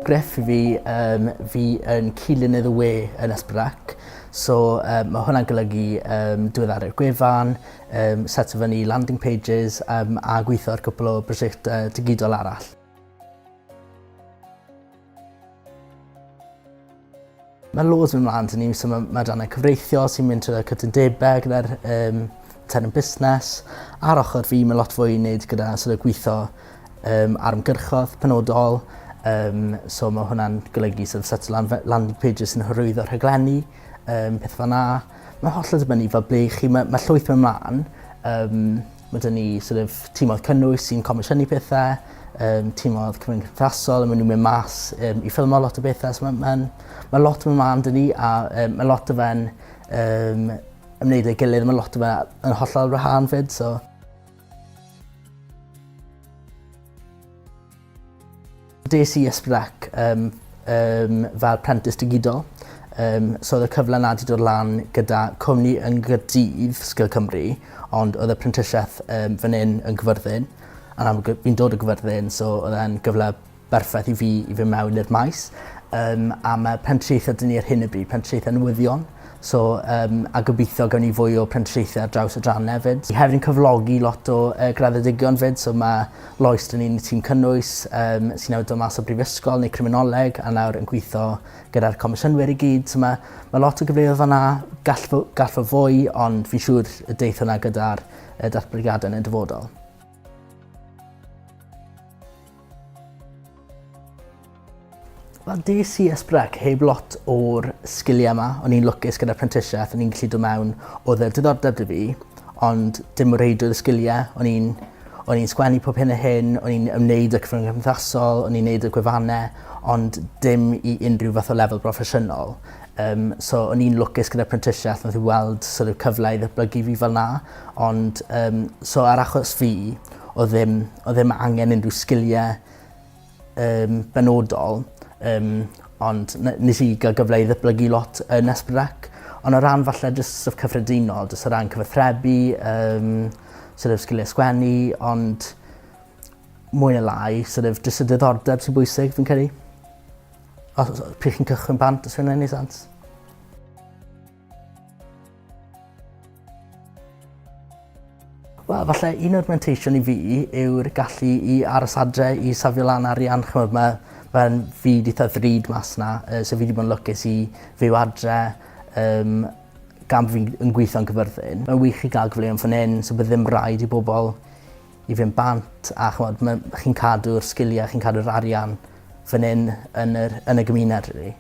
Gruff i fi yn Cynllun y we yn S4C. So mae hwnna'n golygu diweddaru'r gwefan, set o fyny landing pages a gweithio ar cwpl o brosiectau digidol arall. Mae loads yn ymlaen dyn ni, so mae rhannau cyfreithio sy'n mynd trwy'r cytundebau gyda'r term busnes. Ar ochr fi, mae lot fwy i wneud gyda gweithio ar ymgyrchoedd penodol. So mae hwnna'n golygu set o landing pages sy'n hyrwyddo rhaglenni, peth fan na. Mae'n hollol dibynnu fel ble chi, mae llwyth yn ymlaen. Mae dyn ni tîmoedd cynnwys sy'n comisiynu pethau, tîmoedd cymdeithasol, a maen nhw'n mynd mas i ffilmo lot o bethau. So mae lot yn ymlaen dyn ni, a mae lot o fe'n ymwneud â'i gilydd, mae lot o fe'n yn hollol rhan fyd. So. Des i S4C fel prentys digidol. So oedd y cyfle yna wedi dod lan gyda cwmni yn Gaerdydd, Sgil Cymru, ond oedd y prentysiaeth fan hyn yn Gyfyrddin. A fi'n dod o Gyfyrddin, so oedd e'n gyfle berffaith i fi mewn i'r maes. A mae prentysiaethau dyn ni ar hyn y bryd, prentysiaethau newyddion. So, a gobeithio gawn ni fwy o prentysiaethau ar draws y dran hefyd. Ni hefyd yn cyflogi lot o graddedigion fyd, so mae Lois dyn ni'n tîm cynnwys sy'n nawr dod mas o brifysgol neu criminoleg a nawr yn gweithio gyda'r comisiynwyr i gyd. So mae lot o gyfleoedd fan'na gall fo fwy, ond fi'n siŵr y deith hwnna gyda'r datblygiadau yn y dyfodol. Wel, des i S4C heb lot o'r sgiliau yma. O'n i'n lwcus gyda'r prentysiaeth, o'n i'n gallu dod mewn oedd y diddordeb dy fi, ond dim o reidrwydd y sgiliau. O'n i'n sgwennu pob hyn a hyn, o'n i'n ymwneud â cyfrwng cymdeithasol, o'n i'n wneud y gwefannau, ond dim i unrhyw fath o lefel broffesiynol. So o'n i'n lwcus gyda'r prentysiaeth, nath i weld cyfle i ddatblygu fi fel na, ond so ar achos fi, oedd ddim angen unrhyw sgiliau benodol. Ond nes i gael gyfle i ddatblygu lot yn S4C. Ond o ran falle jyst cyffredinol, jyst o ran cyfathrebu, sgiliau sgwennu, ond mwy na lai, jyst y diddordeb sy'n bwysig fi'n credu. Pryd chi'n cychwyn bant, os hynny'n ei sens. Wel, falle un o'r mentation i fi yw'r gallu i aros adre i safio lan arian. Mae'n fyd eitha ddrud mas na, so fi wedi bod yn lwcus i fyw adre gan fi'n gweithio yn Gyfyrddin. Mae'n wych i gael gyfleoedd fan hyn, so bydd ddim rhaid i bobl i fynd bant, a chi'n cadw'r sgiliau, chi'n cadw'r arian fan hyn yn y gymuned. Really.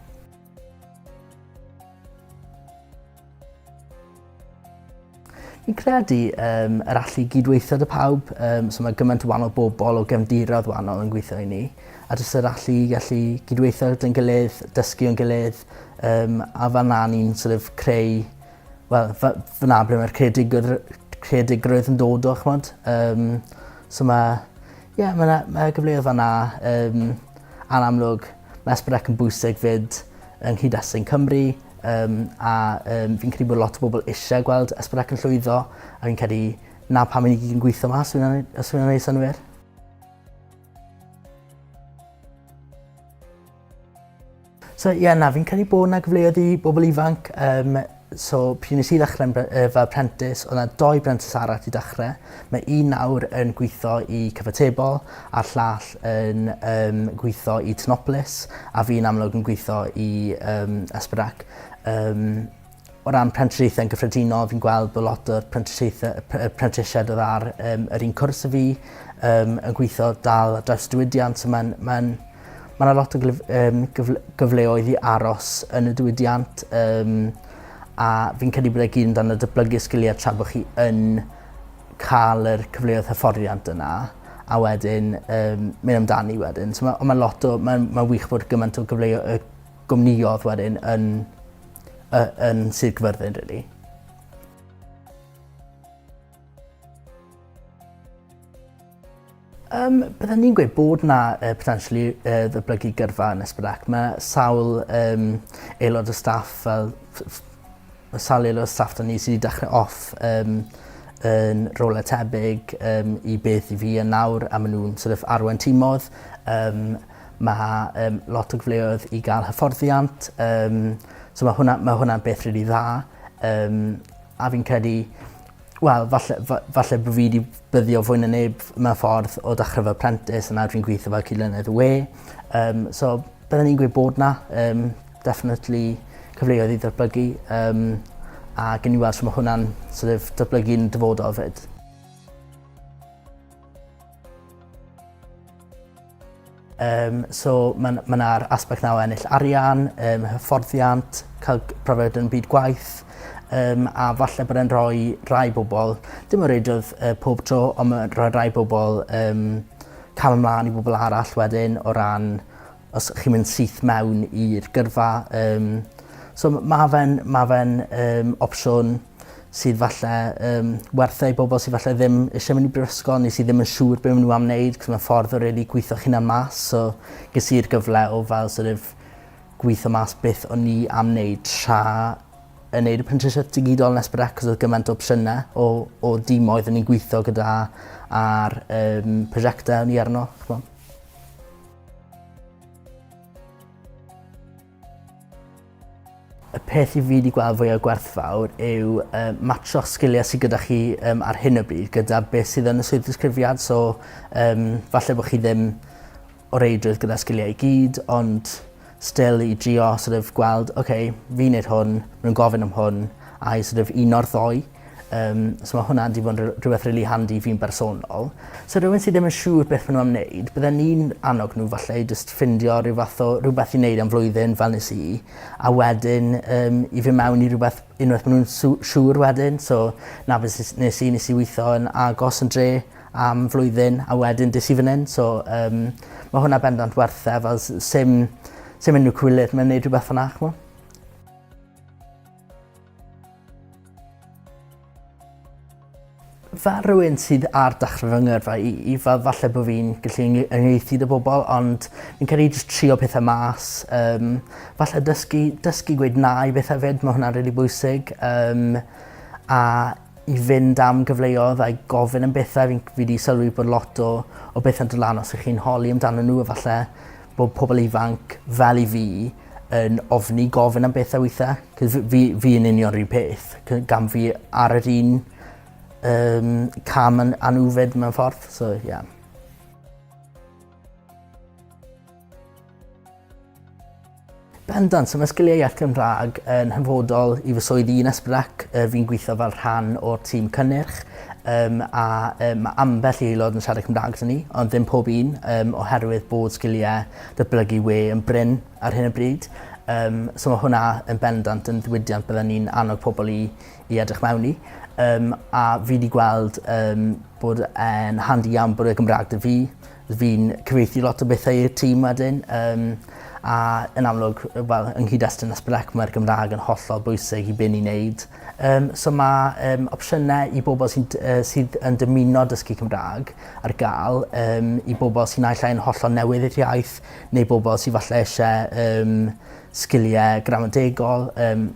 Fi'n credu yr allu gydweithio dy pawb, so mae gymaint o wahanol bobl o gefndiroedd wahanol yn gweithio i ni. A jyst yr allu gallu gydweithio gyda'n gilydd, dysgu o'n gilydd, a fan'na ni'n creu, wel, fan'na ble mae'r creadigrwydd yn dod o, chmod. So mae gyfleoedd fan'na, anamlwg, mae S4C yn bwysig fyd yng nghyd-destun Cymru, a fi'n credu bod lot o bobl eisiau gweld S4C yn llwyddo, a fi'n credu na pam i ni gyd yn gweithio mas, os fi'n gwneud synwyr. So fi'n credu bod yna gyfleoedd i bobl ifanc. So pryd nes i ddechrau fel prentys, oedd yna 2 brentys arall i dechrau. Mae un nawr yn gweithio i Cyfatebol, a'r llall yn gweithio i Tynoplis, a fi'n amlwg yn gweithio i S4C. O ran prentysiaethau yn gyffredinol, fi'n gweld bod lot o'r prentysiaid oedd ar yr un cwrs y fi yn gweithio dal draws diwydiant. So mae yna lot o gyfleoedd i aros yn y diwydiant, a fi'n credu bod e gyd yn dan y datblygu sgiliau tra bod chi yn cael yr cyfleoedd hyfforddiant yna, a wedyn mynd amdani wedyn. So mae'n wych bod gymaint o gwmnioedd wedyn yn Sir Gyfyrddin, really. Byddwn ni'n gweud bod yna potentially ddatblygu gyrfa yn S4C. Mae sawl aelod o staff fel salio staff da ni sydd wedi dechrau off yn rolau tebyg i beth I fi yn nawr, a maen nhw'n sort of arwain tîmodd. Mae lot o gyfleoedd I gael hyfforddiant, so mae hwnna'n beth rili dda. A fi'n credu, wel, falle bod fi wedi byddio fwy na neb mewn ffordd o dechrau fel apprentice, a nawr fi'n gweithio fel cydlynydd y we. So byddwn ni'n gweud bod na, definitely cyfleoedd I ddatblygu, a gen I weld sut mae hwnna'n sort of datblygu'n dyfodol fyd. So mae 'na'r aspect 'na o ennill arian, hyfforddiant, cael profiad yn byd gwaith, a falle bod e'n rhoi rai bobl, dim o reidiodd pob tro, ond mae'n rhoi rai bobl cam ymlaen I bobl arall wedyn o ran os chi'n mynd syth mewn i'r gyrfa. So mae fe'n opsiwn sydd falle werth I bobl sydd falle ddim eisiau mynd I brifysgol neu sydd ddim yn siŵr beth maen nhw am wneud, cos mae'n ffordd o really gweithio hunan mas. So ges i'r gyfle o fel sort of gweithio mas beth o'n I am wneud tra yn wneud y apprenticeship digidol yn S4C, cos oedd gymaint o opsiynau o dimoedd o'n i'n gweithio gyda ar prosiectau o'n I arno. Y peth I fi wedi gweld fwy o gwerthfawr yw matcho sgiliau sydd gyda chi ar hyn o bryd gyda beth sydd yn y swydd ddisgrifiad. So falle bod chi ddim o reidrwydd gyda sgiliau I gyd, ond still I drio sort of gweld, fi'n wneud hwn, maen nhw'n gofyn am hwn, a I sort of uno'r ddoi. So mae hwnna wedi bod yn rhywbeth really handi fi'n bersonol. So rhywun sydd ddim yn siŵr beth maen nhw am wneud, bydden ni'n annog nhw falle I just ffindio rhywbeth I wneud am flwyddyn fel nes I, a wedyn I fynd mewn I unwaith maen nhw'n siŵr wedyn. So nes I weithio yn agos yn dre am flwyddyn, a wedyn des I fan hyn. So mae hwnna bendant werthau, fel sim unrhyw cwilydd mae'n wneud rhywbeth yna. Fel rhywun sydd ar dechrau fy ngyrfa, I fel falle bod fi'n gallu yngheithu dy bobl, ond fi'n cael ei just trio pethau mas. Falle dysgu gweud na I beth hefyd, mae hwnna'n really bwysig. A I fynd am gyfleoedd a I gofyn am bethau, fi wedi sylwi bod lot o bethau'n dod lan os ych chi'n holi amdano nhw, a falle bod pobl ifanc fel I fi yn ofni gofyn am bethau weithiau. Cos fi yn union rhyw peth, gan fi ar yr un cam yn anwfyd mewn ffordd, so yeah. Bendant, so mae sgiliau iaith Gymraeg yn hanfodol I fy swydd i'n S4C. Fi'n gweithio fel rhan o'r tîm cynnyrch, a mae ambell aelod yn siarad Cymraeg dyn ni, ond ddim pob un, oherwydd bod sgiliau datblygu we yn bryn ar hyn o bryd. So mae hwnna yn bendant yn ddiwydiant byddwn ni'n annog pobl I edrych mewn I. A fi wedi gweld bod e'n handi iawn bod y Gymraeg dy fi. Fi'n cyfieithu lot o bethau i'r tîm wedyn. A yn amlwg, yng nghyd-destun S4C mae'r Gymraeg yn hollol bwysig I be ni'n neud. So mae opsiynau I bobl sydd yn dymuno dysgu Cymraeg ar gael, I bobl sy'n naill ai'n hollol newydd i'r iaith, neu bobl sydd falle eisiau sgiliau gramadegol.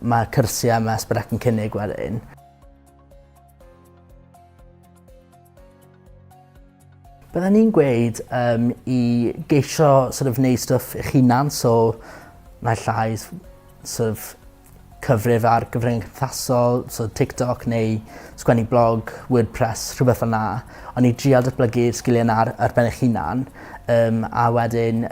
Mae cyrsiau mae S4C yn cynnig wedyn. Byddwn ni'n gweud I geisio sort of wneud stwff eich hunan, so naill ai sort of cyfrif ar gyfrynge cymdeithasol, so TikTok neu sgwennu blog, WordPress, rhywbeth fel 'na. Ond I drio datblygu'r sgiliau 'na ar ben eich hunan, a wedyn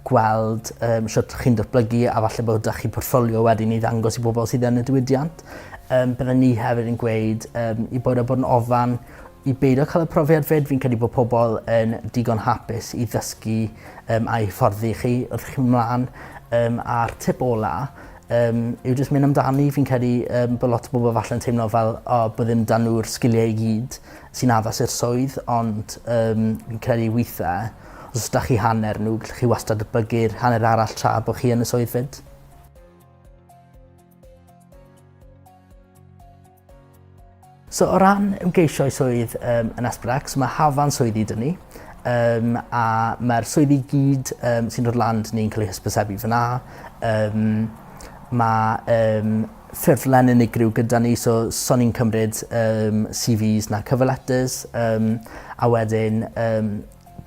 gweld sut chi'n datblygu, a falle bod ydych chi portfolio wedyn I ddangos I bobl sydd yn y diwydiant. Byddwn ni hefyd yn gweud I bod yn ofan I beidio cael y profiad fyd. Fi'n credu bod pobl yn digon hapus I ddysgu a'i hyfforddi chi wrth chi'n ymlaen. A'r tip ola yw jyst mynd amdani. Fi'n credu bod lot o bobl falle'n teimlo fel bod ddim dan nhw'r sgiliau I gyd sy'n addas i'r swydd, ond fi'n credu weithiau, os ydych chi hanner nhw, gallwch chi wastad datblygu'r hanner arall tra bod chi yn y swydd fyd. So o ran ymgeisio I swydd yn S4C, so mae hafan swyddi dyn ni, a mae'r swyddi gyd sy'n dod lan dyn ni'n cael ei hysbysebu fyna. Mae ffurflen unigryw gyda ni, so ni'n cymryd CVs na cover letters, a wedyn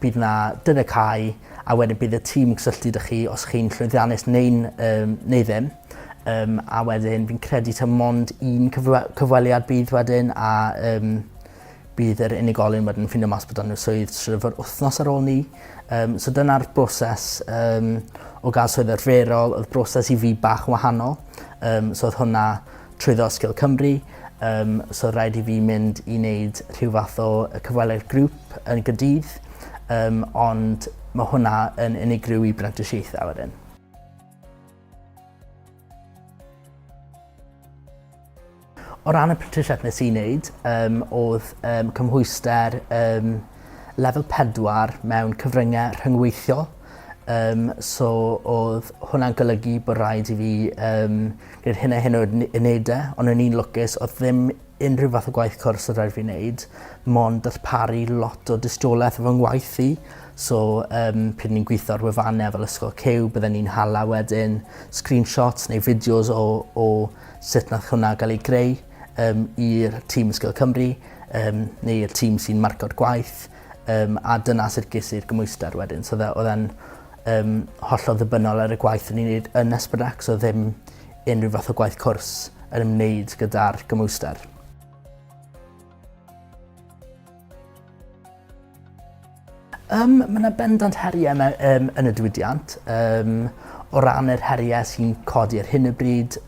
bydd na dynacau, a wedyn bydd y tîm yn cysylltu â chi os chi'n llwyddiannus neu ddim. A wedyn fi'n credu ta mond un cyfweliad bydd wedyn, a bydd yr unigolyn wedyn ffindo mas bod nhw swydd sort of wythnos ar ôl ni. So dyna'r broses o gael swydd arferol, oedd broses i fi bach yn wahanol. So oedd hwnna trwyddo Sgil Cymru, so oedd rhaid i fi mynd i wneud rhyw fath o cyfweliad grŵp yn Gaerdydd, ond mae hwnna yn unigryw i brentisiaethau wedyn. O ran y prentisiaeth nes i wneud, oedd cymhwyster lefel 4 mewn cyfryngau rhyngweithiol. So oedd hwnna'n golygu bod rhaid i fi gwneud hyn o unedau, ond yn un lwcus oedd ddim unrhyw fath o gwaith cwrs oedd rhaid fi wneud, mond darparu lot o dystiolaeth o fy ngwaith i. So pryd ni'n gweithio ar wefannau fel ysgol cyw, byddwn ni'n hala wedyn screenshots neu fideos o sut nath hwnna gael ei greu i'r tîm Sgil Cymru neu i'r tîm sy'n marco'r gwaith, a dyna sut ges i'r gymwyster wedyn. So oedd e'n hollol ddibynnol ar y gwaith yn ei wneud yn S4C, so ddim unrhyw fath o gwaith cwrs yn ymwneud gyda'r gymwyster. Mae yna bendant heriau yn y diwydiant. O ran yr heriau sy'n codi ar hyn o bryd,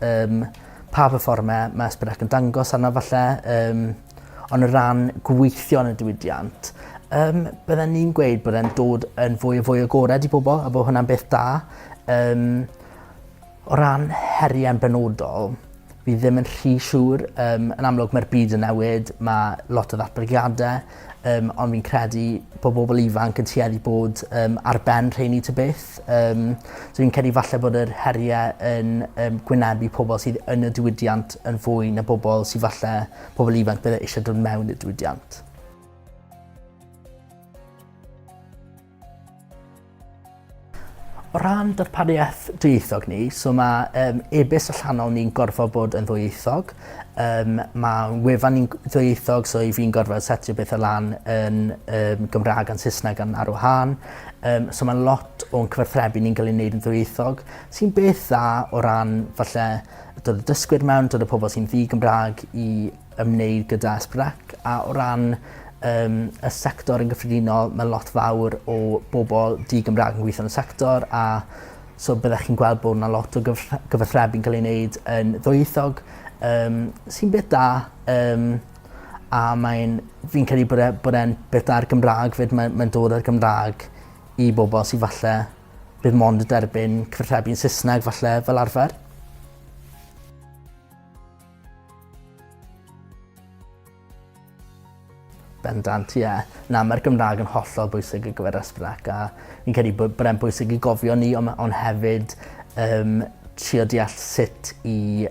pa performau mae S4C yn dangos arno falle, ond o ran gweithio yn y diwydiant, bydden ni'n gweud bod e'n dod yn fwy agored i bobl, a bod hwnna'n beth da. O ran heriau yn benodol, fi ddim yn rhy siŵr. Yn amlwg mae'r byd yn newid, mae lot o ddatblygiadau, ond fi'n credu bod bobl ifanc yn tueddu bod ar ben rheini ta beth. So fi'n credu falle bod yr heriau yn gwynebu pobl sydd yn y diwydiant yn fwy na bobl sydd falle pobl ifanc bydde eisiau dod mewn i'r diwydiant. O ran darpariaeth dwyieithog ni, so mae e-byst allanol ni'n gorfod bod yn ddwyieithog. Mae wefan ni'n ddwyieithog, so i fi'n gorfod setio beth o lan yn Gymraeg a'n Saesneg a'n ar wahân. So mae lot o'n cyfarthrebu ni'n cael ei wneud yn ddwyieithog, sy'n beth dda o ran falle dod y dysgwyr mewn, dod y pobl sy'n ddi-Gymraeg i ymwneud gyda S4C, a o ran y sector yn gyffredinol, mae lot fawr o bobl di-Gymraeg yn gweithio yn y sector, a so byddech chi'n gweld bod yna lot o gyfarthrebu'n cael ei wneud yn ddwyieithog, sy'n beth da, a fi'n credu bod e'n beth da'r Gymraeg, fyd mae'n dod ar Gymraeg i bobl sy'n falle bydd mond y derbyn cyfarthrebu'n Saesneg falle fel arfer. Bendant, ie. Na, mae'r Gymraeg yn hollol bwysig ar gyfer S4C, a fi'n credu bod e'n bwysig i gofio ni, ond hefyd trio deall sut i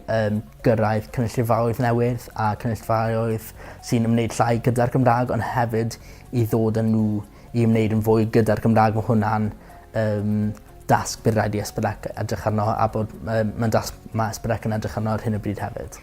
gyrraedd cynulleidfaoedd newydd a cynulleidfaoedd sy'n ymwneud llai gyda'r Gymraeg, ond hefyd i ddod â nhw i ymwneud yn fwy gyda'r Gymraeg. Mae hwnna'n dasg bydd rhaid i S4C edrych arno, a bod mae'n dasg mae S4C yn edrych arno ar hyn o bryd hefyd.